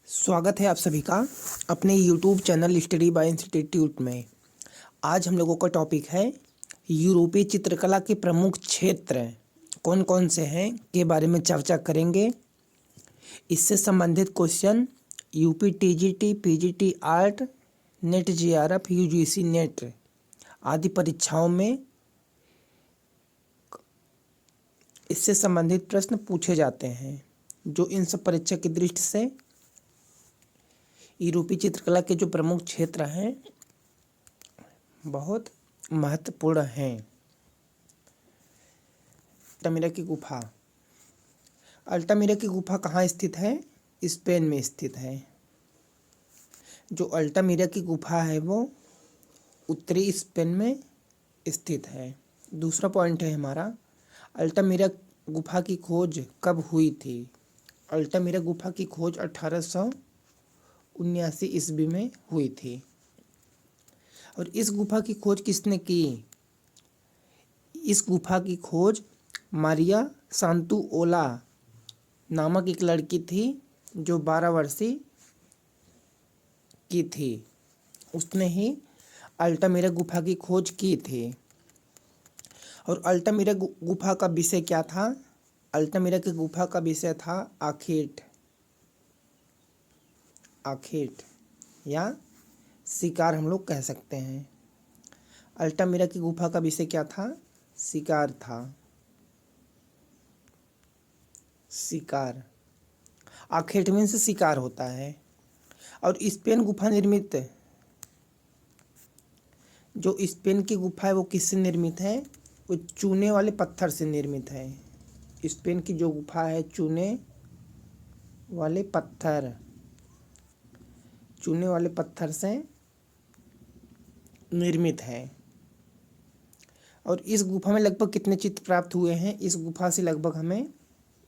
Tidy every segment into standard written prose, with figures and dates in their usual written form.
स्वागत है आप सभी का अपने YouTube channel study bye institute में। आज हम लोगों का टॉपिक है यूरोपीय चित्रकला के प्रमुख क्षेत्र कौन कौन से हैं के बारे में चर्चा करेंगे। इससे संबंधित question UP TGT, PGT art, net JRF, UGC net आदि परीक्षाओं में इससे संबंधित प्रश्न पूछे जाते हैं, जो इन सब परीक्षा की दृष्टि से यूरोपीय चित्रकला के जो प्रमुख क्षेत्र हैं बहुत महत्वपूर्ण हैं। अल्टामिरा की गुफा। अल्टामिरा की गुफा कहाँ स्थित है? स्पेन में स्थित है। जो अल्टामिरा की गुफा है वो उत्तरी स्पेन में स्थित है। दूसरा पॉइंट है हमारा, अल्टामिरा गुफा की खोज कब हुई थी? अल्टामिरा गुफा की खोज 1879 ईस्वी में हुई थी। और इस गुफा की खोज किसने की? इस गुफा की खोज मारिया सांतुओला नामक एक लड़की थी जो 12 वर्षीय की थी। उसने ही अल्टामिरा गुफा की खोज की थी। और अल्टामिरा गुफा का विषय क्या था? अल्टामिरा की गुफा का विषय था आखेट या शिकार हम लोग कह सकते हैं। अल्टामिरा की गुफा का विषय क्या था? शिकार था। शिकार, आखेट मीन्स शिकार होता है। और स्पेन गुफा निर्मित, जो स्पेन की गुफा है वो किससे निर्मित है? वो चूने वाले पत्थर से निर्मित है। स्पेन की जो गुफा है चूने वाले पत्थर से निर्मित है। और इस गुफा में लगभग कितने चित्र प्राप्त हुए हैं? इस गुफा से लगभग हमें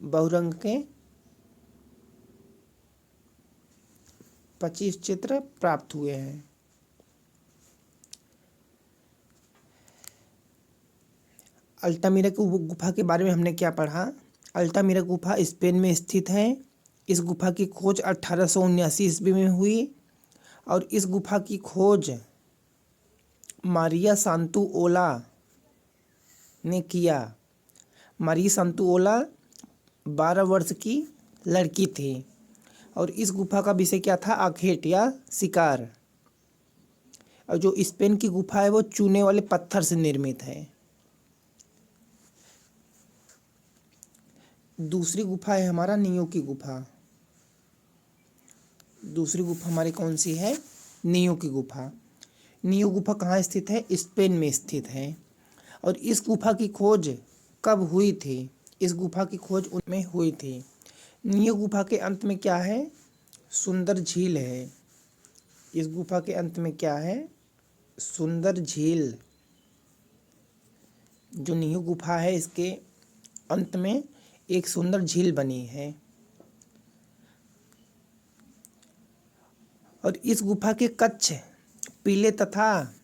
बहुरंग के 25 चित्र प्राप्त हुए हैं। अल्टामिरा की गुफा के बारे में हमने क्या पढ़ा? अल्टामिरा गुफा स्पेन में स्थित है। इस गुफा की खोज 1879 ईस्वी में हुई। और इस गुफा की खोज मारिया सांतुओला ने किया। मारिया सांतुओला 12 वर्ष की लड़की थी। और इस गुफा का विषय क्या था? आखेट या शिकार। और जो स्पेन की गुफा है वो चूने वाले पत्थर से निर्मित है। दूसरी गुफा है हमारा नियो की गुफा। दूसरी गुफा हमारी कौन सी है? नियो की गुफा। नियो गुफा कहाँ स्थित है? स्पेन में स्थित है। और इस गुफा की खोज कब हुई थी? इस गुफा की खोज उनमें हुई थी। नियो गुफा के अंत में क्या है? सुंदर झील है। इस गुफा के अंत में क्या है? सुंदर झील। जो नियो गुफा है इसके अंत में एक सुंदर झील बनी है। और इस गुफा के कक्ष पीले तथा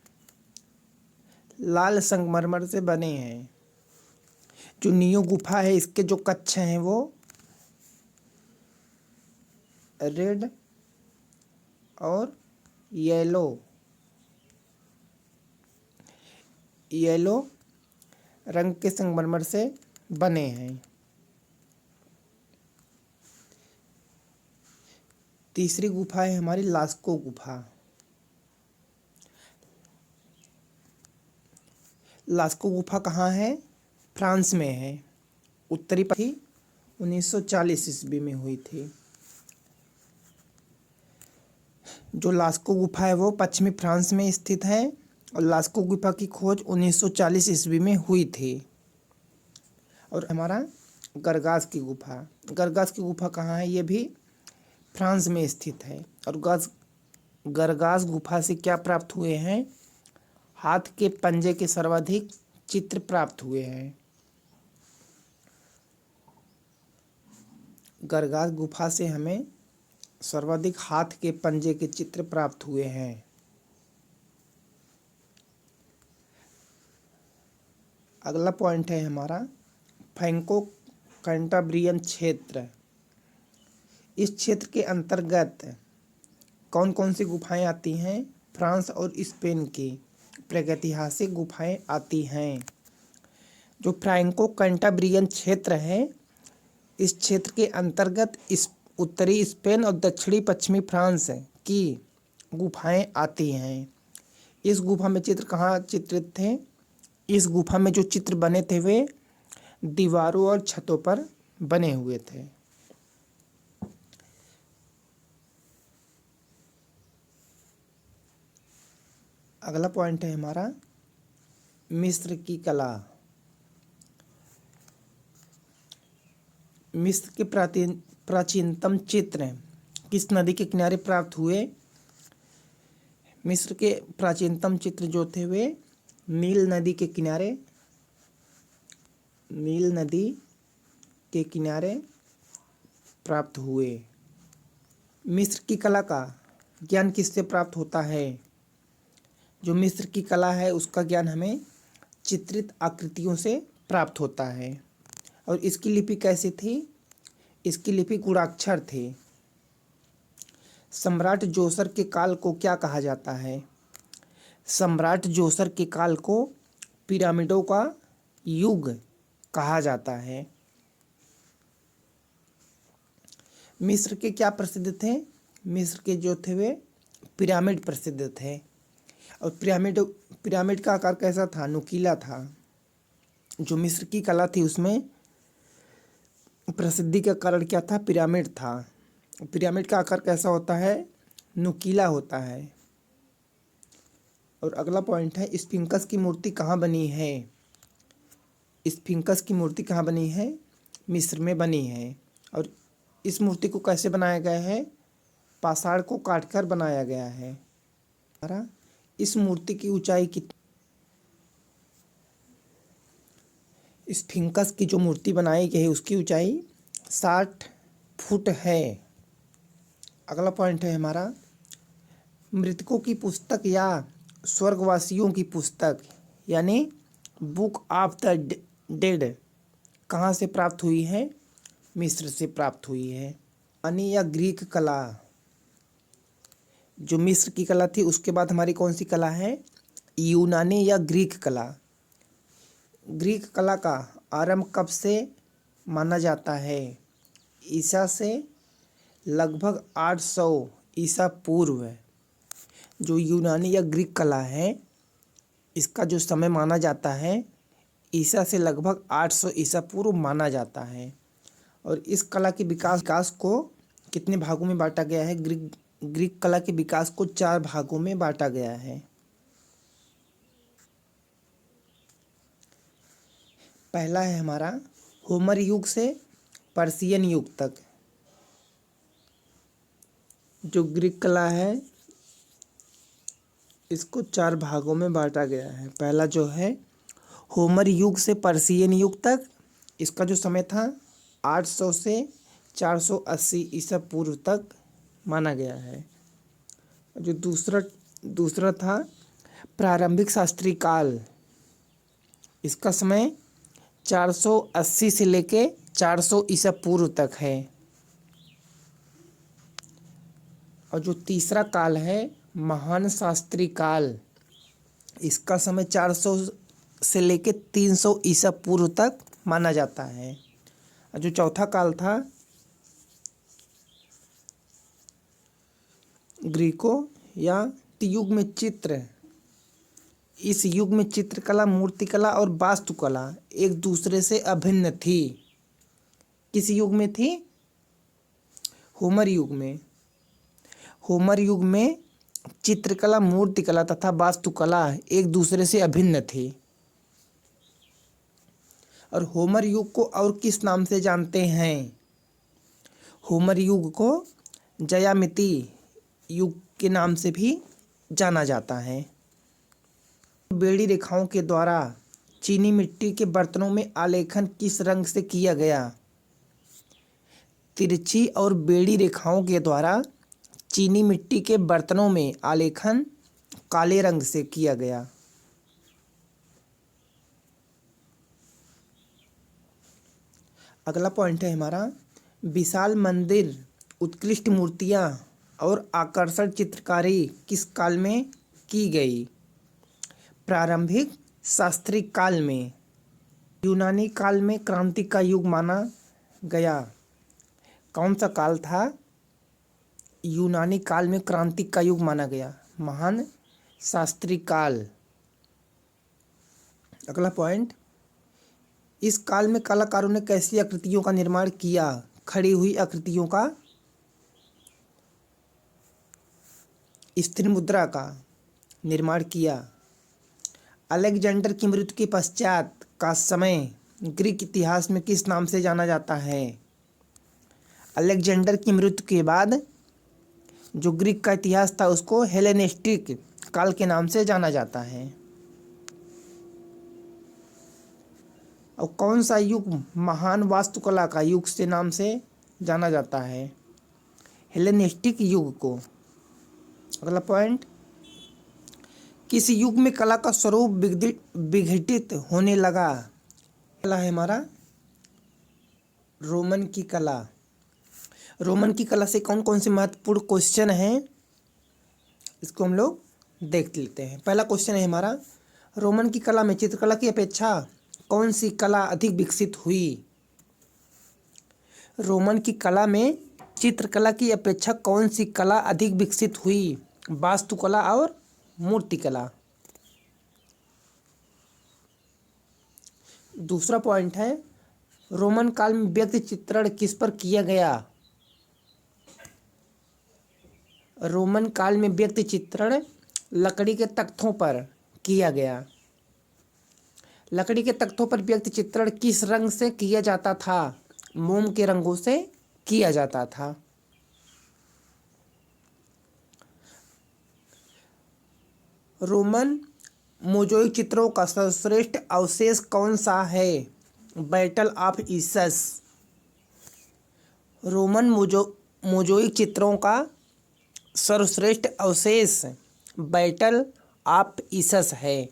लाल संगमरमर से बने हैं। जो नियो गुफा है इसके जो कक्ष हैं वो रेड और येलो रंग के संगमरमर से बने हैं। तीसरी गुफा है हमारी लास्को गुफा। लास्को गुफा कहाँ है? फ्रांस में है। उत्तरी पथी 1940 ईस्वी में हुई थी। जो लास्को गुफा है वो पश्चिमी फ्रांस में स्थित है। और लास्को गुफा की खोज 1940 ईस्वी में हुई थी। और हमारा गरगास की गुफा कहाँ है? ये भी फ्रांस में स्थित है। और गरगास गुफा से क्या प्राप्त हुए हैं? हाथ के पंजे के सर्वाधिक चित्र प्राप्त हुए हैं। गरगास गुफा से हमें सर्वाधिक हाथ के पंजे के चित्र प्राप्त हुए हैं। अगला पॉइंट है हमारा फ्रैंको कैंटाब्रियन क्षेत्र। इस क्षेत्र के अंतर्गत कौन कौन सी गुफाएं आती हैं? फ्रांस और स्पेन की प्रागैतिहासिक गुफाएं आती हैं। जो फ्रैंको कैंटाब्रियन क्षेत्र है, इस क्षेत्र के अंतर्गत इस उत्तरी स्पेन और दक्षिणी पश्चिमी फ्रांस की गुफाएं आती हैं। इस गुफा में चित्र कहाँ चित्रित थे? इस गुफा में जो चित्र बने थे वे दीवारों और छतों पर बने हुए थे। अगला पॉइंट है हमारा मिस्र की कला। मिस्र के प्राचीनतम चित्र किस नदी के किनारे प्राप्त हुए? मिस्र के प्राचीनतम चित्र जो थे वे नील नदी के किनारे प्राप्त हुए। मिस्र की कला का ज्ञान किससे प्राप्त होता है? जो मिस्र की कला है उसका ज्ञान हमें चित्रित आकृतियों से प्राप्त होता है। और इसकी लिपि कैसी थी? इसकी लिपि गुणाक्षर थी। सम्राट जोसर के काल को क्या कहा जाता है? सम्राट जोसर के काल को पिरामिडों का युग कहा जाता है। मिस्र के क्या प्रसिद्ध थे? मिस्र के जो थे वे पिरामिड प्रसिद्ध थे। और पिरामिड का आकार कैसा था? नुकीला था। जो मिस्र की कला थी उसमें प्रसिद्धि का कारण क्या था? पिरामिड था। पिरामिड का आकार कैसा होता है? नुकीला होता है। और अगला पॉइंट है स्फिंक्स की मूर्ति कहाँ बनी है? स्फिंक्स की मूर्ति कहाँ बनी है? मिस्र में बनी है। और इस मूर्ति को कैसे बनाया गया है? पाषाण को काटकर बनाया गया है। इस मूर्ति की ऊंचाई कितनी? स्फिंक्स की जो मूर्ति बनाई गई है उसकी ऊंचाई 60 फुट है। अगला पॉइंट है हमारा मृतकों की पुस्तक या स्वर्गवासियों की पुस्तक यानी बुक ऑफ द डेड कहाँ से प्राप्त हुई है? मिस्र से प्राप्त हुई है। यूनानी या ग्रीक कला, जो मिस्र की कला थी उसके बाद हमारी कौन सी कला है? यूनानी या ग्रीक कला। ग्रीक कला का आरंभ कब से माना जाता है? ईसा से लगभग 800 ईसा पूर्व। जो यूनानी या ग्रीक कला है इसका जो समय माना जाता है ईसा से लगभग 800 ईसा पूर्व माना जाता है। और इस कला के विकास को कितने भागों में बांटा गया है? ग्रीक कला के विकास को 4 भागों में बांटा गया है। पहला है हमारा होमर युग से पर्शियन युग तक। जो ग्रीक कला है इसको 4 भागों में बांटा गया है। पहला जो है होमर युग से पर्शियन युग तक, इसका जो समय था 800 से 480 ईसा पूर्व तक माना गया है। जो दूसरा था प्रारंभिक शास्त्री काल, इसका समय 480 से लेके 400 ईसा पूर्व तक है। और जो तीसरा काल है महान शास्त्री काल, इसका समय 400 से लेके 300 ईसा पूर्व तक माना जाता है। और जो चौथा काल था ग्रीको या युग में इस युग में चित्रकला, मूर्तिकला और वास्तुकला एक दूसरे से अभिन्न थी। किस युग में थी? होमर युग में। होमर युग में चित्रकला, मूर्तिकला तथा वास्तुकला एक दूसरे से अभिन्न थी। और होमर युग को और किस नाम से जानते हैं? होमर युग को ज्यामिति युग के नाम से भी जाना जाता है। बेड़ी रेखाओं के द्वारा चीनी मिट्टी के बर्तनों में आलेखन किस रंग से किया गया? तिरछी और बेड़ी रेखाओं के द्वारा चीनी मिट्टी के बर्तनों में आलेखन काले रंग से किया गया। अगला पॉइंट है हमारा विशाल मंदिर उत्कृष्ट मूर्तियाँ और आकर्षक चित्रकारी किस काल में की गई? प्रारंभिक शास्त्रीय काल में। यूनानी काल में क्रांति का युग माना गया। कौन सा काल था? यूनानी काल में क्रांति का युग माना गया, महान शास्त्रीय काल। अगला पॉइंट, इस काल में कलाकारों ने कैसी आकृतियों का निर्माण किया? खड़ी हुई आकृतियों का, स्थिर मुद्रा का निर्माण किया। अलेक्जेंडर की मृत्यु के पश्चात का समय ग्रीक इतिहास में किस नाम से जाना जाता है? अलेक्जेंडर की मृत्यु के बाद जो ग्रीक का इतिहास था उसको हेलेनिस्टिक काल के नाम से जाना जाता है। और कौन सा युग महान वास्तुकला का युग से नाम से जाना जाता है? हेलेनिस्टिक युग को। अगला पॉइंट, किस युग में कला का स्वरूप विघटित होने लगा? कला है हमारा रोमन की कला। रोमन की कला से कौन कौन से महत्वपूर्ण क्वेश्चन हैं इसको हम लोग देख लेते हैं। पहला क्वेश्चन है हमारा, रोमन की कला में चित्रकला की अपेक्षा कौन सी कला अधिक विकसित हुई? रोमन की कला में चित्रकला की अपेक्षा कौन सी कला अधिक विकसित हुई? वास्तुकला और मूर्तिकला। दूसरा पॉइंट है, रोमन काल में व्यक्ति चित्रण किस पर किया गया? रोमन काल में व्यक्ति चित्रण लकड़ी के तख्तों पर किया गया। लकड़ी के तख्तों पर व्यक्ति चित्रण किस रंग से किया जाता था? मोम के रंगों से किया जाता था। रोमन मोज़ेक चित्रों का सर्वश्रेष्ठ अवशेष कौन सा है? Battle of Issus. Roman mosaic चित्रों का सर्वश्रेष्ठ अवशेष बैटल ऑफ इसस है।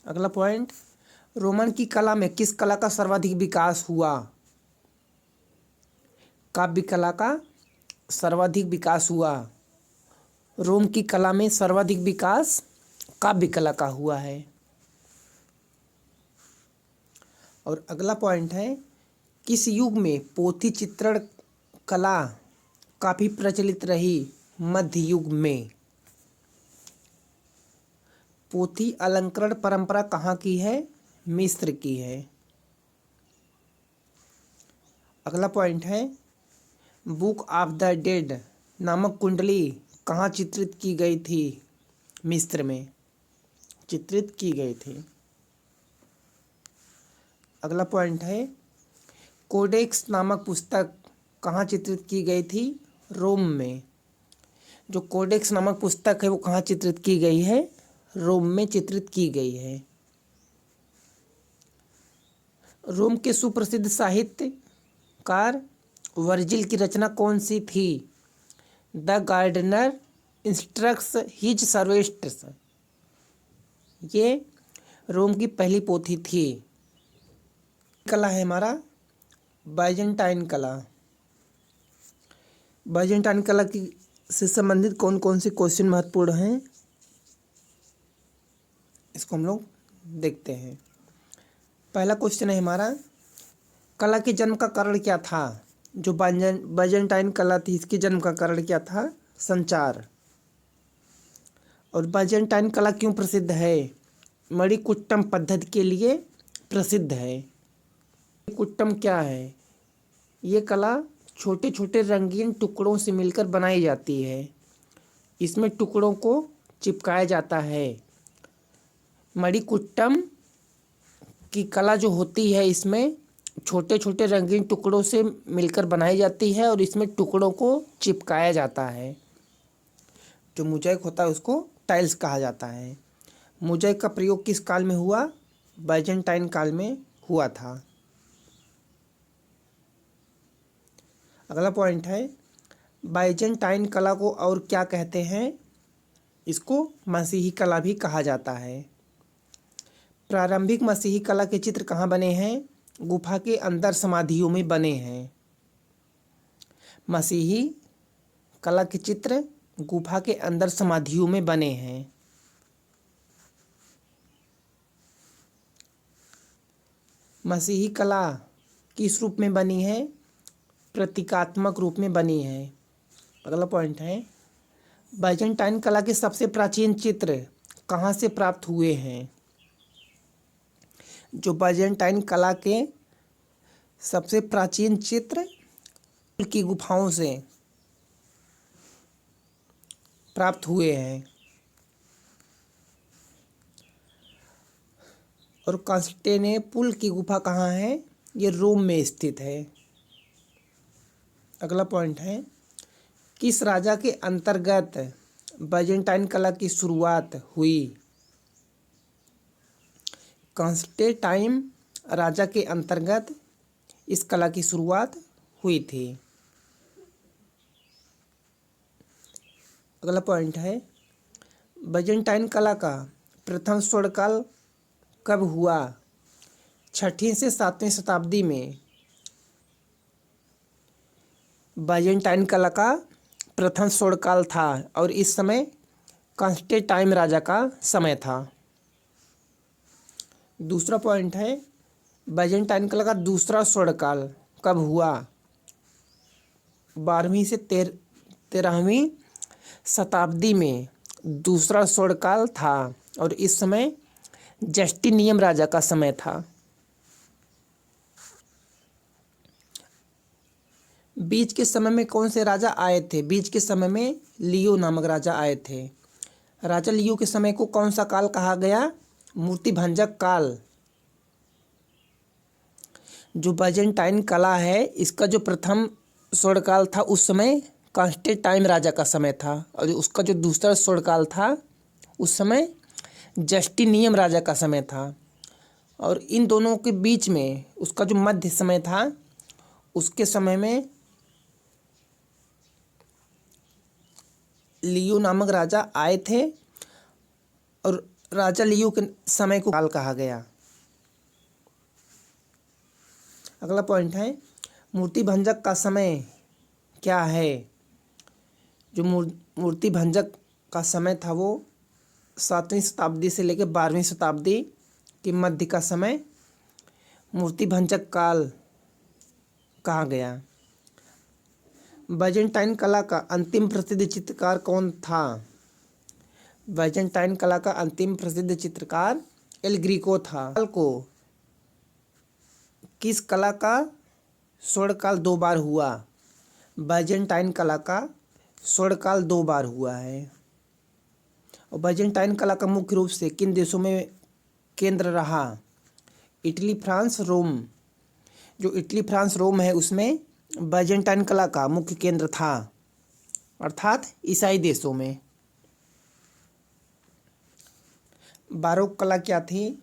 अगला पॉइंट, रोमन की कला में किस कला का सर्वाधिक विकास हुआ? काव्य कला का सर्वाधिक विकास हुआ। रोम की कला में सर्वाधिक विकास काव्य कला का हुआ है। और अगला पॉइंट है, किस युग में पोथी चित्रण कला काफ़ी प्रचलित रही? मध्य युग में। पोथी अलंकरण परंपरा कहाँ की है? मिस्र की है। अगला पॉइंट है, बुक ऑफ द डेड नामक कुंडली कहाँ चित्रित की गई थी? मिस्र में चित्रित की गई थी। अगला पॉइंट है, कोडेक्स नामक पुस्तक कहाँ चित्रित की गई थी? रोम में। जो कोडेक्स नामक पुस्तक है वो कहाँ चित्रित की गई है? रोम में चित्रित की गई है। रोम के सुप्रसिद्ध साहित्यकार वर्जिल की रचना कौन सी थी? The gardener instructs his servants. ये रोम की पहली पोथी थी। कला है हमारा बाइजेंटाइन कला। बाइजेंटाइन कला की से संबंधित कौन कौन से क्वेश्चन महत्वपूर्ण हैं इसको हम लोग देखते हैं। पहला क्वेश्चन है हमारा, कला के जन्म का कारण क्या था? जो बाइजेंटाइन कला थी इसके जन्म का कारण क्या था? संचार। और बाइजेंटाइन कला क्यों प्रसिद्ध है? मणिकुट्टम पद्धति के लिए प्रसिद्ध है। मणिकुट्टम क्या है? ये कला छोटे छोटे रंगीन टुकड़ों से मिलकर बनाई जाती है। इसमें टुकड़ों को चिपकाया जाता है। मणिकुट्टम की कला जो होती है इसमें छोटे छोटे रंगीन टुकड़ों से मिलकर बनाई जाती है और इसमें टुकड़ों को चिपकाया जाता है। जो मोज़ेक होता है उसको टाइल्स कहा जाता है। मोज़ेक का प्रयोग किस काल में हुआ? बाइजेंटाइन काल में हुआ था। अगला पॉइंट है, बाइजेंटाइन कला को और क्या कहते हैं? इसको मसीही कला भी कहा जाता है। प्रारंभिक मसीही कला के चित्र कहाँ बने हैं? गुफा के अंदर समाधियों में बने हैं। मसीही कला के चित्र गुफा के अंदर समाधियों में बने हैं। मसीही कला किस रूप में बनी है? प्रतीकात्मक रूप में बनी है। अगला पॉइंट है, बाइजेंटाइन कला के सबसे प्राचीन चित्र कहाँ से प्राप्त हुए हैं? जो बाइजेंटाइन कला के सबसे प्राचीन चित्र की गुफाओं से प्राप्त हुए हैं। और कांस्टेंटिनोपल की गुफा कहाँ है? ये रोम में स्थित है। अगला पॉइंट है, किस राजा के अंतर्गत बाइजेंटाइन कला की शुरुआत हुई? कांस्टेंटाइन राजा के अंतर्गत इस कला की शुरुआत हुई थी। अगला पॉइंट है, बाइजेंटाइन कला का प्रथम स्वर्णकाल कब हुआ? 6वीं से 7वीं शताब्दी में बाइजेंटाइन कला का प्रथम स्वर्णकाल था और इस समय कांस्टेंटाइन राजा का समय था। दूसरा पॉइंट है, बाइजेंटाइन कला का दूसरा स्वर्णकाल कब हुआ? 12वीं से 13वीं शताब्दी में दूसरा स्वर्णकाल था और इस समय जस्टिनियन राजा का समय था। बीच के समय में कौन से राजा आए थे? बीच के समय में लियो नामक राजा आए थे। राजा लियो के समय को कौन सा काल कहा गया? मूर्तिभंजक काल। जो बाइजेंटाइन कला है इसका जो प्रथम स्वर्णकाल था उस समय कांस्टेंटाइन राजा का समय था और उसका जो दूसरा स्वर्णकाल था उस समय जस्टिनियन राजा का समय था। और इन दोनों के बीच में उसका जो मध्य समय था उसके समय में लियो नामक राजा आए थे और राजा लियो के समय को काल कहा गया। अगला पॉइंट है, मूर्तिभंजक का समय क्या है? जो मूर्तिभंजक का समय था वो 7वीं शताब्दी से लेकर 12वीं शताब्दी के मध्य का समय मूर्तिभंजक काल कहा गया। बाइजेंटाइन कला का अंतिम प्रसिद्ध चित्रकार कौन था? बाइजेंटाइन कला का अंतिम प्रसिद्ध चित्रकार एल ग्रीको था। को किस कला का स्वर्णकाल 2 बार हुआ? बाइजेंटाइन कला का स्वर्णकाल 2 बार हुआ है। और बाइजेंटाइन कला का मुख्य रूप से किन देशों में केंद्र रहा? इटली, फ्रांस, रोम। जो इटली, फ्रांस, रोम है उसमें बाइजेंटाइन कला का मुख्य केंद्र था, अर्थात ईसाई देशों में। बारोक कला क्या थी?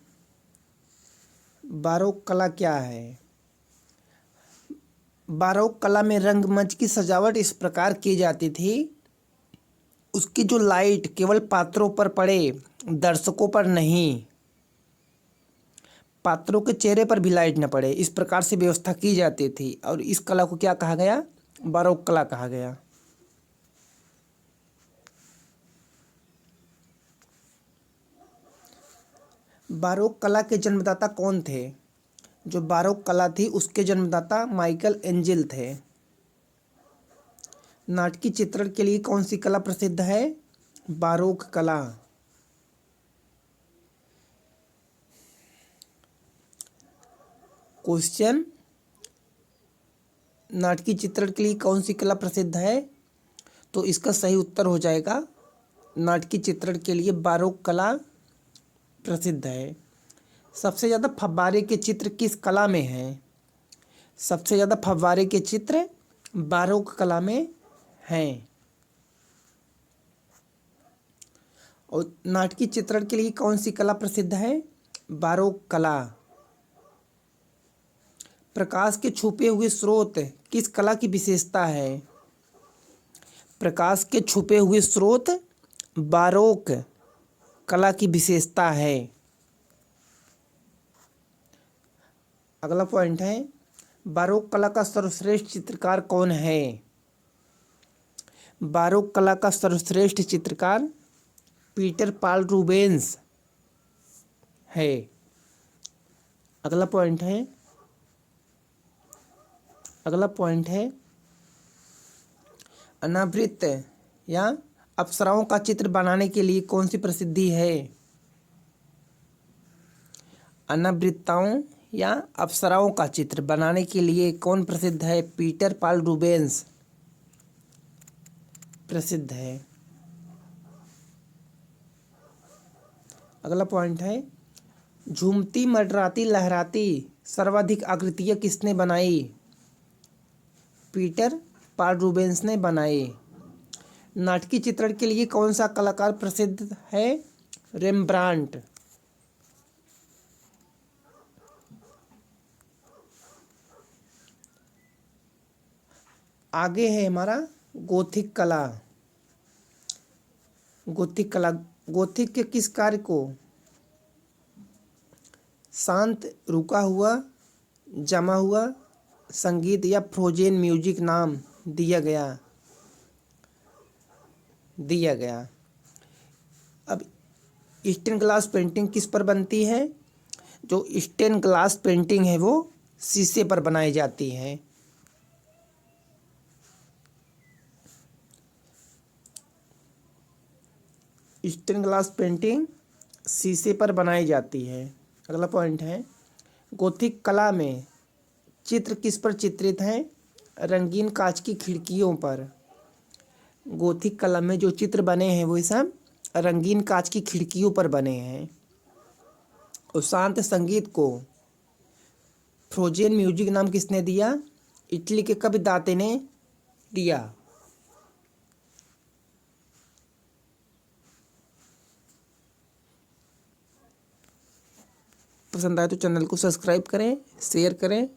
बारोक कला क्या है? बारोक कला में रंगमंच की सजावट इस प्रकार की जाती थी, उसकी जो लाइट केवल पात्रों पर पड़े, दर्शकों पर नहीं, पात्रों के चेहरे पर भी लाइट न पड़े, इस प्रकार से व्यवस्था की जाती थी और इस कला को क्या कहा गया? बारोक कला कहा गया। बारोक कला के जन्मदाता कौन थे? जो बारोक कला थी उसके जन्मदाता माइकल एंजेल थे। नाटकीय चित्रण के लिए कौन सी कला प्रसिद्ध है? बारोक कला। क्वेश्चन, नाटकीय चित्रण के लिए कौन सी कला प्रसिद्ध है? तो इसका सही उत्तर हो जाएगा नाटकीय चित्रण के लिए बारोक कला प्रसिद्ध है। सबसे ज़्यादा फव्वारे के चित्र किस कला में हैं? सबसे ज़्यादा फव्वारे के चित्र बारोक कला में हैं। और नाटकीय चित्रण के लिए कौन सी कला प्रसिद्ध है? बारोक कला। प्रकाश के छुपे हुए स्रोत किस कला की विशेषता है? प्रकाश के छुपे हुए स्रोत बारोक कला की विशेषता है। अगला पॉइंट है, बारोक कला का सर्वश्रेष्ठ चित्रकार कौन है? बारोक कला का सर्वश्रेष्ठ चित्रकार पीटर पाल रूबेंस है। अगला पॉइंट है अनावृत या अप्सराओं का चित्र बनाने के लिए कौन सी प्रसिद्धि है? अनावृत्ताओं या अप्सराओं का चित्र बनाने के लिए कौन प्रसिद्ध है? पीटर पाल रूबेंस प्रसिद्ध है। अगला पॉइंट है झूमती मंडराती लहराती सर्वाधिक आकृतियाँ किसने बनाई? पीटर पाल रूबेंस ने बनाई। नाटकीय चित्रण के लिए कौन सा कलाकार प्रसिद्ध है? रेम्ब्रांट। आगे है हमारा गोथिक कला। गोथिक के किस कार्य को शांत, रुका हुआ, जमा हुआ संगीत या फ्रोजेन म्यूजिक नाम दिया गया। अब स्टेन ग्लास पेंटिंग किस पर बनती है? जो स्टेन ग्लास पेंटिंग है वो शीशे पर बनाई जाती है। स्टेन ग्लास पेंटिंग शीशे पर बनाई जाती है। अगला पॉइंट है गोथिक कला में चित्र किस पर चित्रित हैं? रंगीन कांच की खिड़कियों पर। गोथिक कला में जो चित्र बने हैं वो सब रंगीन कांच की खिड़कियों पर बने हैं। और शांत संगीत को फ्रोजेन म्यूजिक नाम किसने दिया? इटली के कवि दाते ने दिया। पसंद आए तो चैनल को सब्सक्राइब करें, शेयर करें।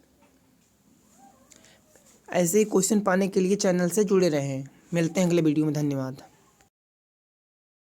ऐसे ही क्वेश्चन पाने के लिए चैनल से जुड़े रहें। मिलते हैं अगले वीडियो में। धन्यवाद।